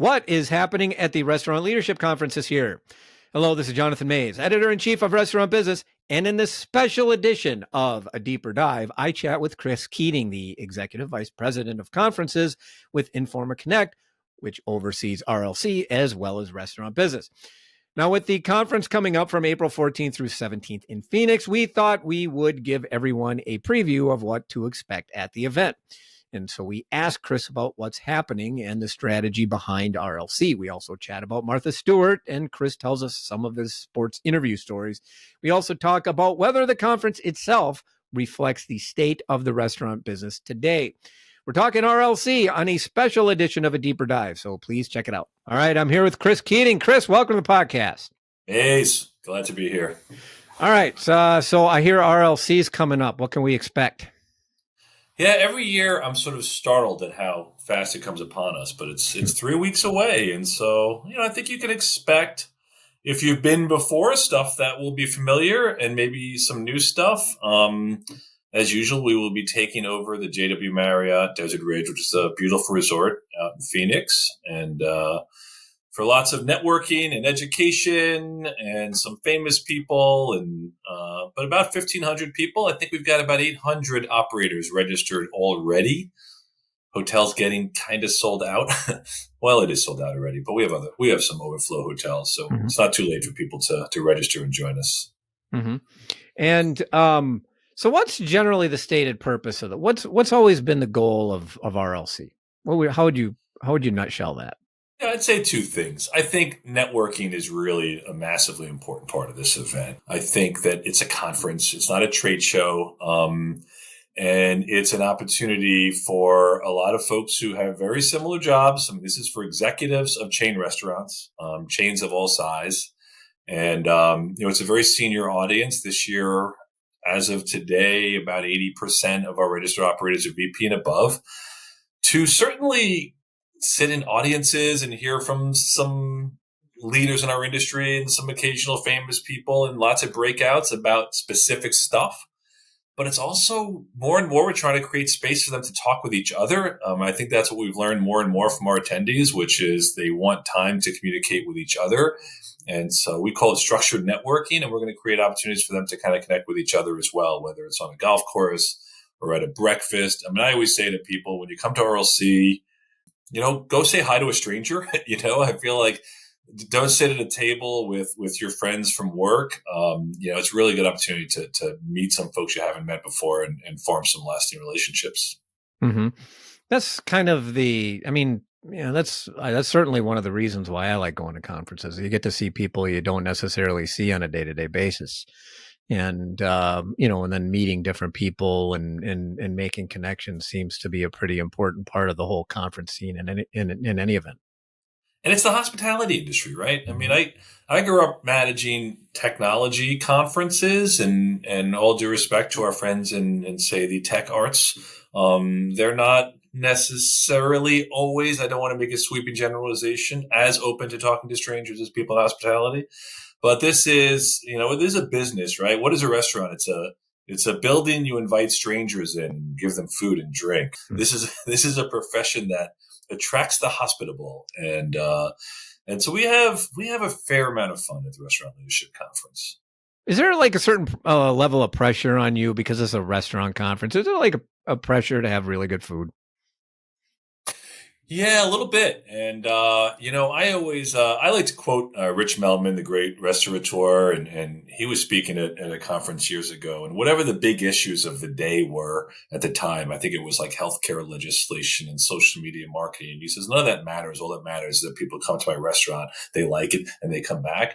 What is happening at the Restaurant Leadership Conference this year? Hello, this is Jonathan Mays, Editor-in-Chief of Restaurant Business, and in this special edition of A Deeper Dive, I chat with Chris Keating, the Executive Vice President of Conferences with Informa Connect, which oversees RLC as well as restaurant business. Now, with the conference coming up from April 14th through 17th in Phoenix, we thought we would give everyone a preview of what to expect at the event. And so we asked Chris about what's happening and the strategy behind RLC. We also chat about Martha Stewart, and Chris tells us some of his sports interview stories. We also talk about whether the conference itself reflects the state of the restaurant business today. We're talking RLC on a special edition of A Deeper Dive, so please check it out. All right, I'm here with Chris Keating. Chris, welcome to the podcast. Hey, glad to be here. All right, so I hear RLC is coming up. What can we expect? Yeah, every year I'm sort of startled at how fast it comes upon us, but it's 3 weeks away. And so, I think you can expect, if you've been before, stuff that will be familiar and maybe some new stuff. As usual, we will be taking over the JW Marriott Desert Ridge, which is a beautiful resort out in Phoenix. And for lots of networking and education and some famous people, and but about 1,500 people. I think we've got about 800 operators registered already. Hotels getting kind of sold out. Well, it is sold out already, but we have some overflow hotels, so It's not too late for people to register and join us. Mm-hmm. And so, what's generally the stated purpose of it? What's always been the goal of RLC? How would you nutshell that? Yeah, I'd say two things. I think networking is really a massively important part of this event. I think that it's a conference. It's not a trade show. And it's an opportunity for a lot of folks who have very similar jobs. I mean, this is for executives of chain restaurants, chains of all size. And, it's a very senior audience this year. As of today, about 80% of our registered operators are VP and above. To certainly sit in audiences and hear from some leaders in our industry and some occasional famous people and lots of breakouts about specific stuff. But it's also more and more we're trying to create space for them to talk with each other. I think that's what we've learned more and more from our attendees, which is they want time to communicate with each other. And so we call it structured networking, and we're going to create opportunities for them to kind of connect with each other as well, whether it's on a golf course or at a breakfast. I mean, I always say to people, when you come to RLC, go say hi to a stranger. I feel like don't sit at a table with your friends from work. It's a really good opportunity to meet some folks you haven't met before and form some lasting relationships. Mm-hmm. That's kind of that's certainly one of the reasons why I like going to conferences. You get to see people you don't necessarily see on a day-to-day basis. And, and then meeting different people and making connections seems to be a pretty important part of the whole conference scene in any event. And it's the hospitality industry, right? I mean, I grew up managing technology conferences, and all due respect to our friends in say, the tech arts, they're not necessarily always, I don't want to make a sweeping generalization, as open to talking to strangers as people in hospitality. But this is, it is a business, right? What is a restaurant? It's a building you invite strangers in and give them food and drink. Mm-hmm. This is a profession that attracts the hospitable, and so we have a fair amount of fun at the Restaurant Leadership Conference. Is there like a certain level of pressure on you because it's a restaurant conference? Is there like a pressure to have really good food? Yeah, a little bit. And, I always, I like to quote Rich Melman, the great restaurateur, and he was speaking at a conference years ago. And whatever the big issues of the day were at the time, I think it was like healthcare legislation and social media marketing. And he says, none of that matters. All that matters is that people come to my restaurant, they like it, and they come back.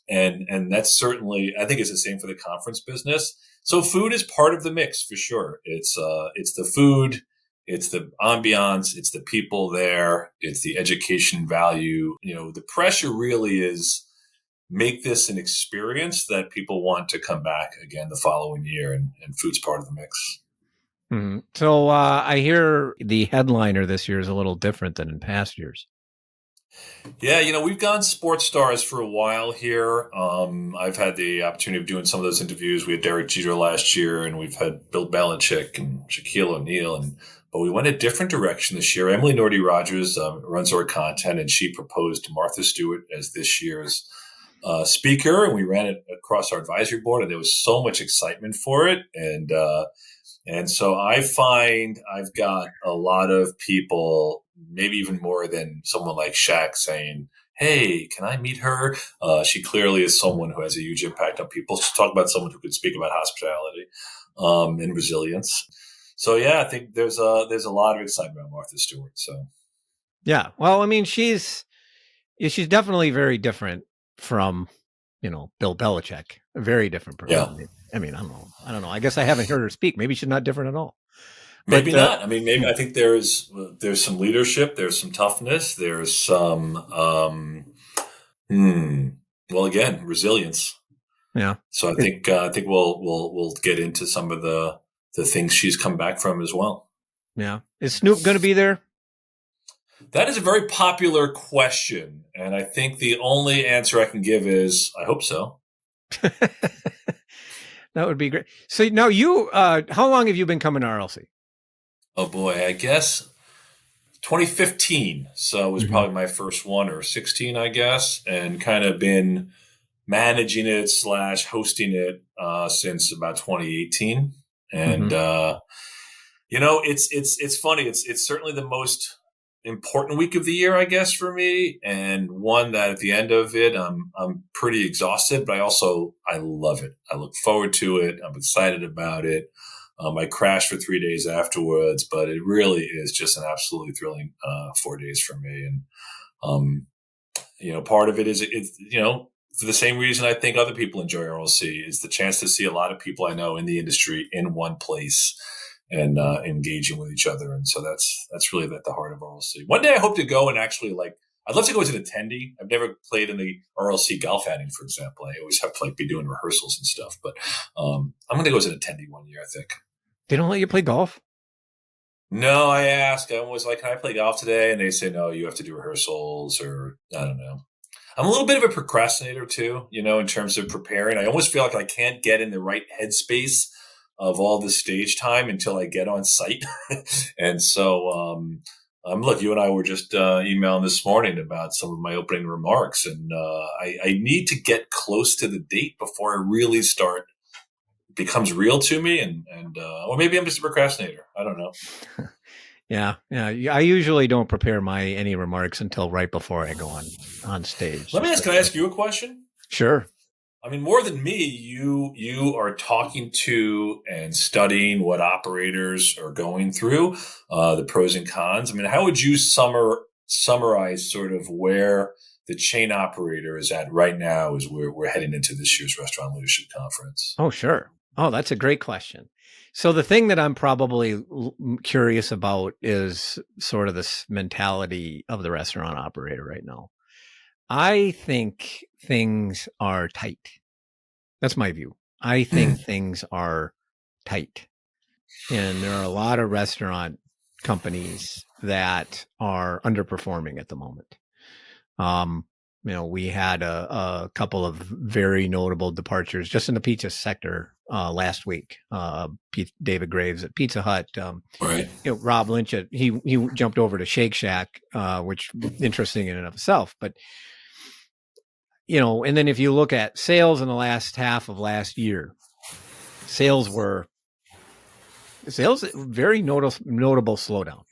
And that's certainly, I think it's the same for the conference business. So food is part of the mix for sure. It's the food. It's the ambiance, it's the people there, it's the education value. The pressure really is make this an experience that people want to come back again the following year, and food's part of the mix. Mm-hmm. So I hear the headliner this year is a little different than in past years. Yeah, we've gone sports stars for a while here. I've had the opportunity of doing some of those interviews. We had Derek Jeter last year, and we've had Bill Belichick and Shaquille O'Neal and but we went a different direction this year. Emily Nordy Rogers runs our content, and she proposed Martha Stewart as this year's speaker, and we ran it across our advisory board, and there was so much excitement for it. And so I find I've got a lot of people, maybe even more than someone like Shaq, saying, hey, can I meet her? She clearly is someone who has a huge impact on people. Let's talk about someone who could speak about hospitality and resilience. So, yeah, I think there's a lot of excitement about Martha Stewart. So, yeah, well, I mean, she's definitely very different from, Bill Belichick, a very different person. yeah. I mean, I don't know. I guess I haven't heard her speak. Maybe she's not different at all. Maybe not. I mean, maybe I think there's some leadership, there's some toughness, there's some, well, again, resilience. Yeah. So I think we'll get into some of the things she's come back from as well. Yeah. Is Snoop going to be there? That is a very popular question, and I think the only answer I can give is I hope so. That would be great. So now you, how long have you been coming to RLC? Oh boy, I guess 2015. So it was probably my first one, or 16, I guess, and kind of been managing it / hosting it since about 2018. And it's funny. It's certainly the most important week of the year, I guess, for me, and one that at the end of it, I'm pretty exhausted, but I love it. I look forward to it. I'm excited about it. I crashed for 3 days afterwards, but it really is just an absolutely thrilling 4 days for me. And part of it is for the same reason I think other people enjoy RLC is the chance to see a lot of people I know in the industry in one place and engaging with each other. And so that's really at the heart of RLC. One day I hope to go and actually I'd love to go as an attendee. I've never played in the RLC golf outing, for example. I always have to be doing rehearsals and stuff, but I'm going to go as an attendee one year, I think. They don't let you play golf? No, I ask. I'm always like, can I play golf today? And they say, no, you have to do rehearsals, or I don't know. I'm a little bit of a procrastinator too, in terms of preparing. I almost feel like I can't get in the right headspace of all the stage time until I get on site. And so, look, you and I were just emailing this morning about some of my opening remarks, and I need to get close to the date before I really becomes real to me, and or maybe I'm just a procrastinator. I don't know. Yeah. I usually don't prepare any remarks until right before I go on stage. Can I ask you a question? Sure. I mean, more than me, you are talking to and studying what operators are going through, the pros and cons. I mean, how would you summarize sort of where the chain operator is at right now as we're heading into this year's Restaurant Leadership Conference? Oh, sure. Oh, that's a great question. So the thing that I'm probably curious about is sort of this mentality of the restaurant operator right now. I think things are tight. That's my view. I think things are tight. And there are a lot of restaurant companies that are underperforming at the moment. We had a couple of very notable departures just in the pizza sector last week. David Graves at Pizza Hut. Right. Rob Lynch he jumped over to Shake Shack, which interesting in and of itself. But and then if you look at sales in the last half of last year, sales very notable slowdown.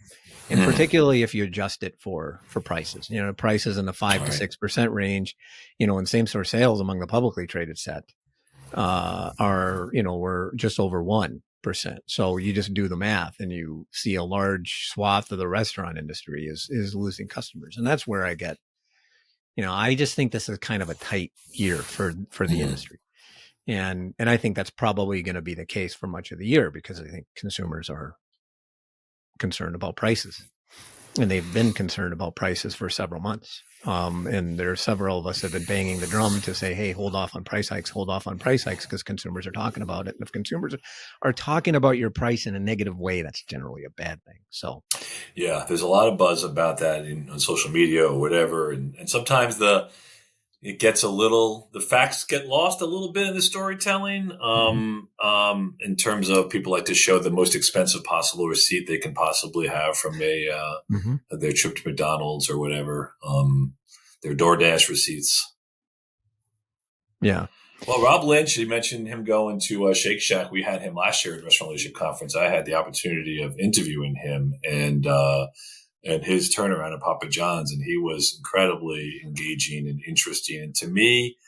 And particularly if you adjust it for prices, prices in the 5 to 6% range, and same store sales among the publicly traded set we're just over 1%. So you just do the math and you see a large swath of the restaurant industry is losing customers. And that's where I get, I just think this is kind of a tight year for the industry. And I think that's probably going to be the case for much of the year because I think consumers are concerned about prices, and they've been concerned about prices for several months. And there are several of us that have been banging the drum to say, hey, hold off on price hikes, because consumers are talking about it. And if consumers are talking about your price in a negative way, that's generally a bad thing. So, yeah, there's a lot of buzz about that on social media or whatever. And sometimes the it gets the facts get lost a little bit in the storytelling. In terms of people like to show the most expensive possible receipt they can possibly have from their trip to McDonald's or whatever, their DoorDash receipts. Yeah. Well, Rob Lynch, you mentioned him going to Shake Shack. We had him last year at Restaurant Leadership Conference. I had the opportunity of interviewing him and his turnaround at Papa John's, and he was incredibly engaging and interesting. And to me,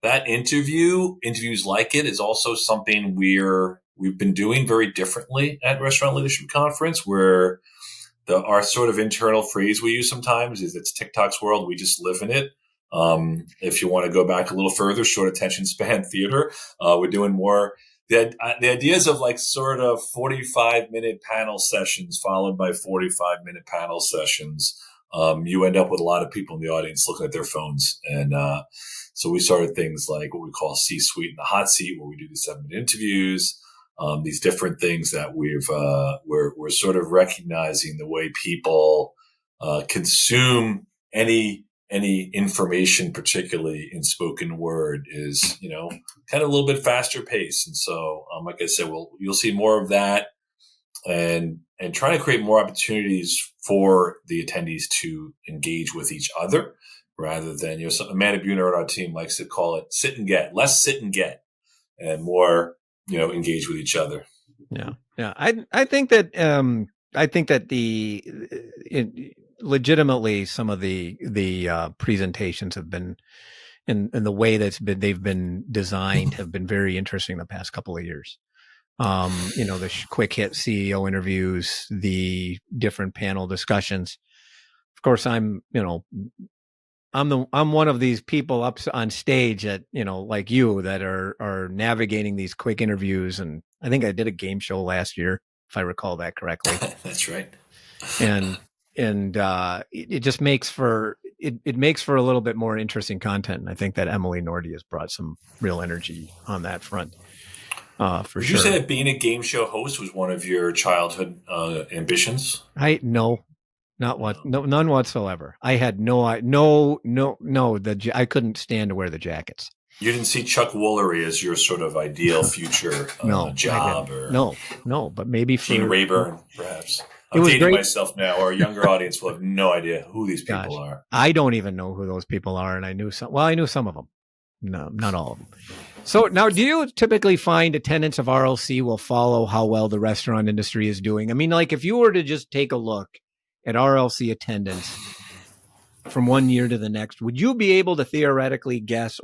that interviews like it, is also something we've been doing very differently at Restaurant Leadership Conference, where our sort of internal phrase we use sometimes is it's TikTok's world. We just live in it. If you want to go back a little further, short attention span theater, we're doing more. The ideas of like sort of 45-minute panel sessions followed by 45-minute panel sessions. You end up with a lot of people in the audience looking at their phones. And so we started things like what we call C-suite and the hot seat, where we do the 7-minute interviews. These different things that we're sort of recognizing the way people consume any information, particularly in spoken word, is, kind of a little bit faster pace. And so, like I said, you'll see more of that, and trying to create more opportunities for the attendees to engage with each other rather than, Amanda Buhner on our team likes to call it sit and get, less sit and get and more, engage with each other. Yeah. Yeah. I think that legitimately some of the presentations have been in the way they've been designed have been very interesting the past couple of years. The quick hit CEO interviews, the different panel discussions. Of course, I'm one of these people up on stage that, like you, that are navigating these quick interviews. And I think I did a game show last year, if I recall that correctly. That's right. And it just makes for it makes for a little bit more interesting content. And I think that Emily Nordy has brought some real energy on that front. For Would sure. you say that being a game show host was one of your childhood ambitions? None whatsoever. I had I couldn't stand to wear the jackets. You didn't see Chuck Woolery as your sort of ideal future job, or no, but maybe Gene Rayburn, perhaps. It I'm was dating great. myself now. Our younger audience will have no idea who these people are. I don't even know who those people are, and I knew some. Well, I knew some of them. No, not all of them. So now, do you typically find attendance of RLC will follow how well the restaurant industry is doing? I mean, like if you were to just take a look at RLC attendance from one year to the next, would you be able to theoretically guess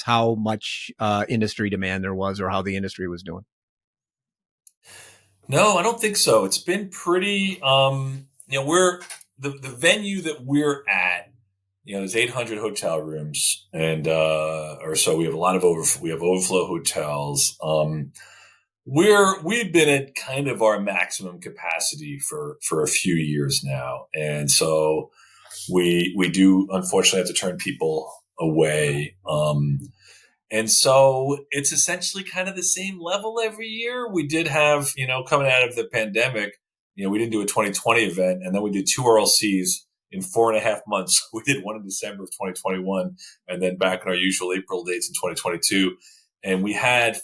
how much industry demand there was or how the industry was doing? No, I don't think so. It's been pretty, we're the venue that we're at, there's 800 hotel rooms and, or so. We have a lot of overflow hotels. We've been at kind of our maximum capacity for a few years now. And so we do unfortunately have to turn people away. And so it's essentially kind of the same level every year. We did have, coming out of the pandemic, we didn't do a 2020 event, and then we did 2 RLCs in 4.5 months. We did one in December of 2021, and then back in our usual April dates in 2022. And we had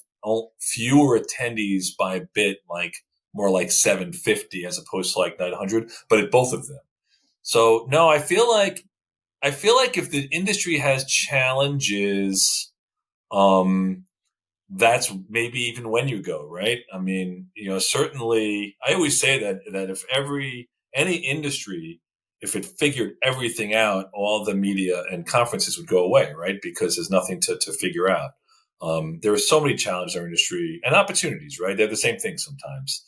fewer attendees by a bit, like more like 750 as opposed to like 900, but at both of them. So no, I feel like if the industry has challenges, that's maybe even when you go, right? I mean, certainly I always say that if any industry, if it figured everything out, all the media and conferences would go away, right? Because there's nothing to figure out. There are so many challenges in our industry and opportunities, right? They're the same thing sometimes.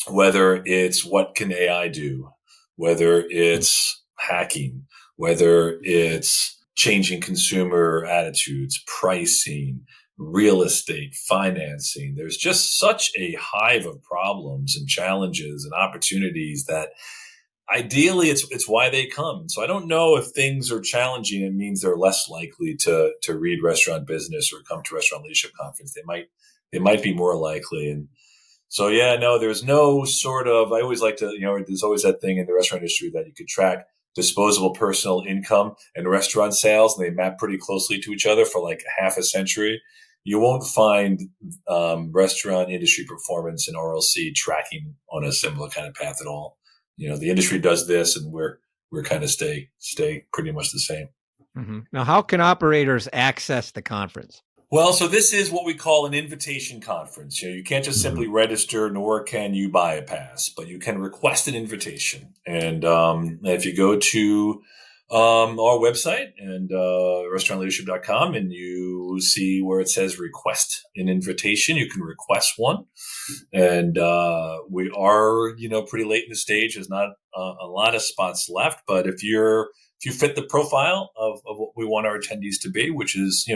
Whether it's what can AI do, whether it's hacking, whether it's changing consumer attitudes, pricing, real estate, financing. There's just such a hive of problems and challenges and opportunities that ideally it's why they come. So I don't know if things are challenging, it means they're less likely to read Restaurant Business or come to Restaurant Leadership Conference. They might be more likely. And so, there's no sort of, I always like to, there's always that thing in the restaurant industry that you could track. disposable personal income and restaurant sales, and they map pretty closely to each other for like half a century, you won't find restaurant industry performance and RLC tracking on a similar kind of path at all. The industry does this, and we're kind of stay pretty much the same. Mm-hmm. Now, how can operators access the conference? Well, so this is what we call an invitation conference. You can't just simply register, nor can you buy a pass, but you can request an invitation. And if you go to our website and restaurantleadership.com, and you see where it says request an invitation, you can request one. And we are, pretty late in the stage. There's not a lot of spots left, but if you fit the profile of what we want our attendees to be, which is,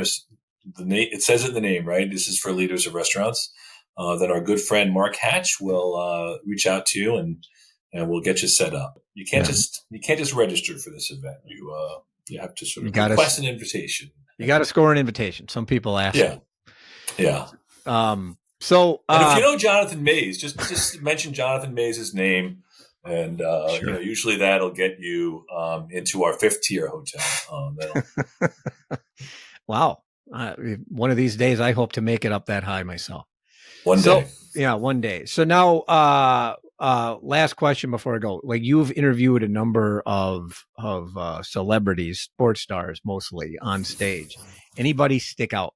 the name, it says it in the name, right? This is for leaders of restaurants. Then our good friend Mark Hatch will reach out to you and we'll get you set up. You can't just register for this event. You have to sort of request an invitation. You got to score an invitation. Some people ask. Yeah. So, and if you know Jonathan Mays, just mention Jonathan Mays' name, and sure. Usually that'll get you into our 5th tier hotel. Wow. One of these days, I hope to make it up that high myself. One day. Yeah, one day. So now, last question before I go. Like, you've interviewed a number of celebrities, sports stars, mostly on stage. Anybody stick out?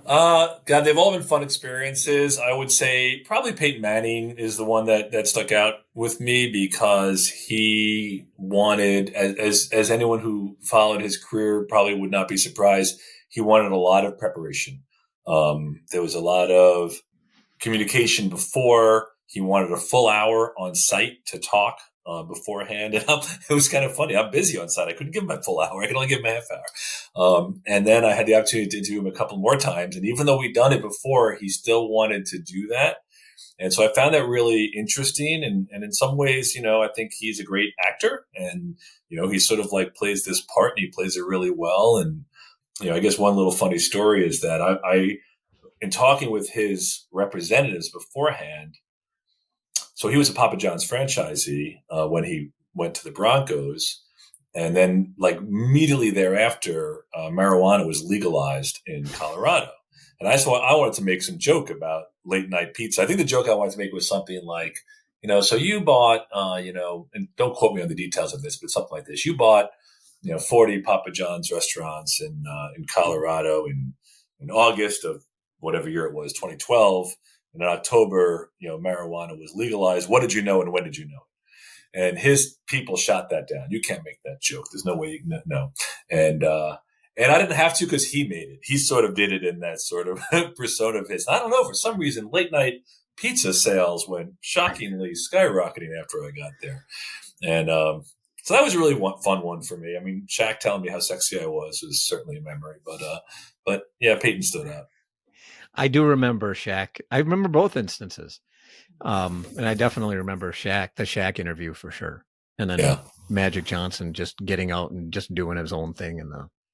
God, they've all been fun experiences. I would say probably Peyton Manning is the one that stuck out with me, because he wanted, as anyone who followed his career probably would not be surprised, he wanted a lot of preparation. There was a lot of communication before. He wanted a full hour on site to talk beforehand. And it was kind of funny. I'm busy on site. I couldn't give him my full hour. I could only give him a half hour. And then I had the opportunity to do him a couple more times. And even though we'd done it before, he still wanted to do that. And so I found that really interesting. And in some ways, I think he's a great actor, and, he sort of like plays this part, and he plays it really well. And, I guess one little funny story is that I in talking with his representatives beforehand, so he was a Papa John's franchisee when he went to the Broncos. And then like immediately thereafter, marijuana was legalized in Colorado. And I wanted to make some joke about late night pizza. I think the joke I wanted to make was something like, so you bought, and don't quote me on the details of this, but something like this. You bought, 40 Papa John's restaurants in Colorado in August of whatever year it was, 2012. And in October, marijuana was legalized. What did you know, and when did you know it? And his people shot that down. You can't make that joke. There's no way you can know. And I didn't have to, because he made it. He sort of did it in that sort of persona of his. I don't know, for some reason, late night pizza sales went shockingly skyrocketing after I got there. And so that was a really fun one for me. I mean, Shaq telling me how sexy I was certainly a memory. But yeah, Peyton stood out. I do remember Shaq. I remember both instances. And I definitely remember the Shaq interview for sure. And then Magic Johnson just getting out and just doing his own thing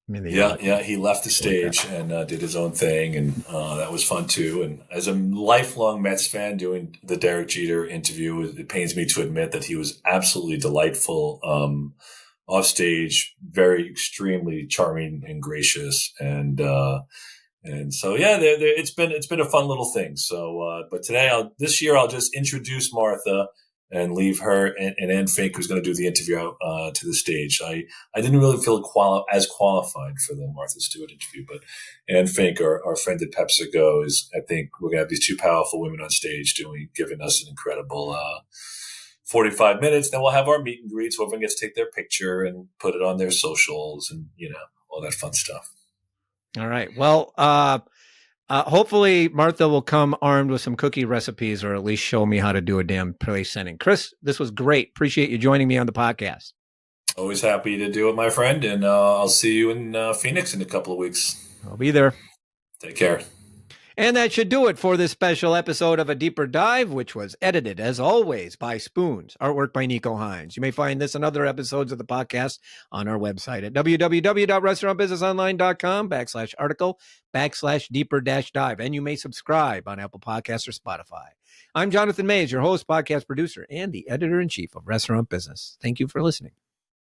he left the stage and did his own thing, and that was fun too. And as a lifelong Mets fan, doing the Derek Jeter interview, it pains me to admit that he was absolutely delightful off stage, very extremely charming and gracious, and so it's been a fun little thing. So, but this year I'll just introduce Martha and leave her and Ann Fink, who's going to do the interview, out to the stage. I didn't really feel as qualified for the Martha Stewart interview, but Ann Fink, our friend at PepsiCo, I think we're going to have these two powerful women on stage giving us an incredible 45 minutes. Then we'll have our meet and greet, so everyone gets to take their picture and put it on their socials and, all that fun stuff. All right. Well, hopefully Martha will come armed with some cookie recipes, or at least show me how to do a damn place sending. Chris, this was great. Appreciate you joining me on the podcast. Always happy to do it, my friend. And I'll see you in Phoenix in a couple of weeks. I'll be there. Take care. And that should do it for this special episode of A Deeper Dive, which was edited, as always, by Spoons, artwork by Nico Hines. You may find this and other episodes of the podcast on our website at www.restaurantbusinessonline.com/article/deeper-dive. And you may subscribe on Apple Podcasts or Spotify. I'm Jonathan Mays, your host, podcast producer, and the editor-in-chief of Restaurant Business. Thank you for listening.